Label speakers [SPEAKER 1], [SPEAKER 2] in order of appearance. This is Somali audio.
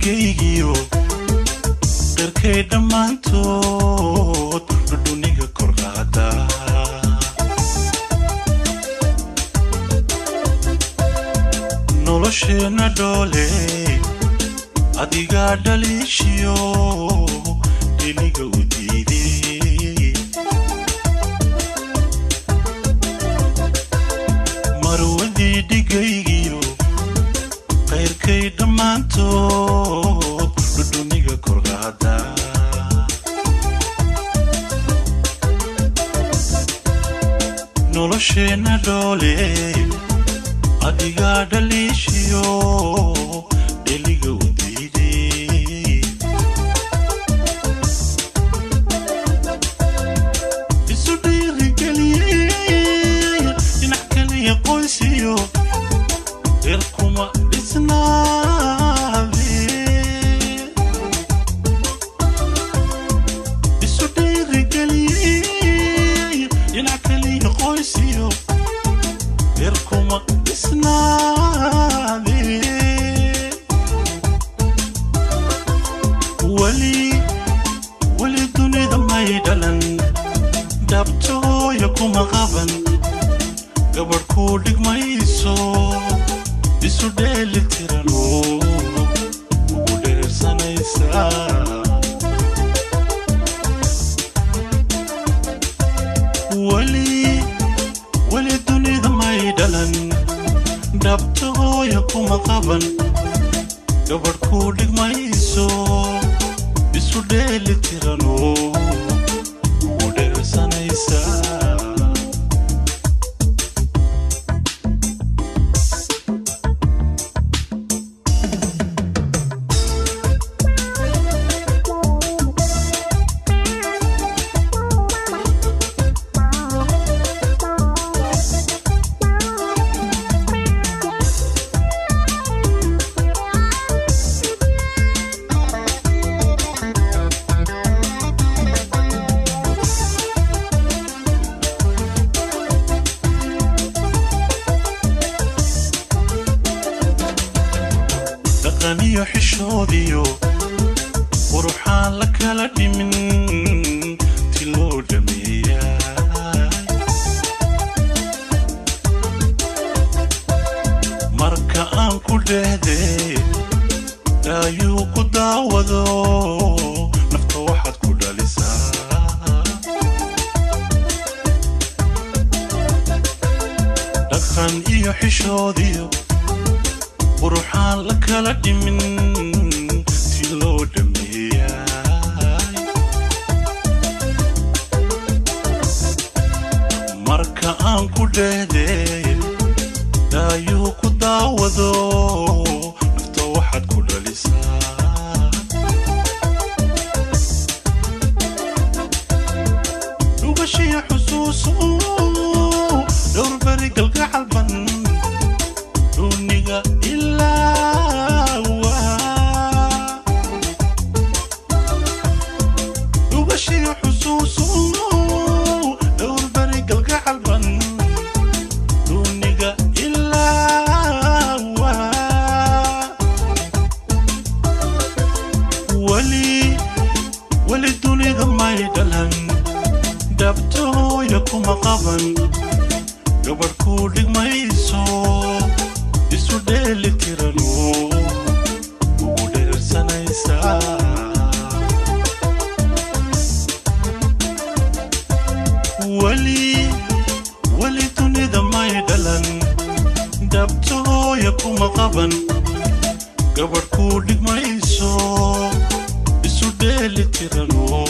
[SPEAKER 1] digaygiyo qirkay dhammaantood dhudhuniga kor qaada nolosheena dhoole adiga dhaliishiyo diliga u diiday marwadii digaygiyo qeyrkay dhammaantood dhudhuniga kor qaada nolosheena dhoole adiga dhaliishiyo diliga u diiday isu dhiirigeliyey dhinac kaliya qoysiyo reerkuma dhisnaabe isu dhiirigeliyey dhinac kaliya qoysiyo reerkuma dhisnaabe weli dunida may dhalan dhabtooya kuma qaban gabadh ku dhigmayso isu dheeli tirano ugu dheersanaysaa weli dunida may dhalan dhabtooya kuma qaban gabadh ku dhigmayso isu dheeli tirano ugu dheersanaysaa dhaqaniyo xishoodiyo quruxaan la kala dhimin ti loo dhameeyaa marka aan ku dhehday daayuu ku daawado nafta waxaad ku dhalisaa dhaqan iyo xishoodiyo quruxaan la kala dhimin ti loo dhameeyaa marka aan ku dhehday daayuu ku daawado nafta waxaad ku dhalisaa dhugashiya xusuusu dhowr beri galgacalban dhuniga dhugashiya xusuusu dhowr beri galgacalban dhuniga ilaawa weli dunida may dhalan dhabtooya kuma qaban gabadh ku dhigmayso isu dheeli tirano ugu dheersanaysaa weli dunida may dhalan dhabtooya kuma qaban gabadh ku dhigmayso isu dheeli tirano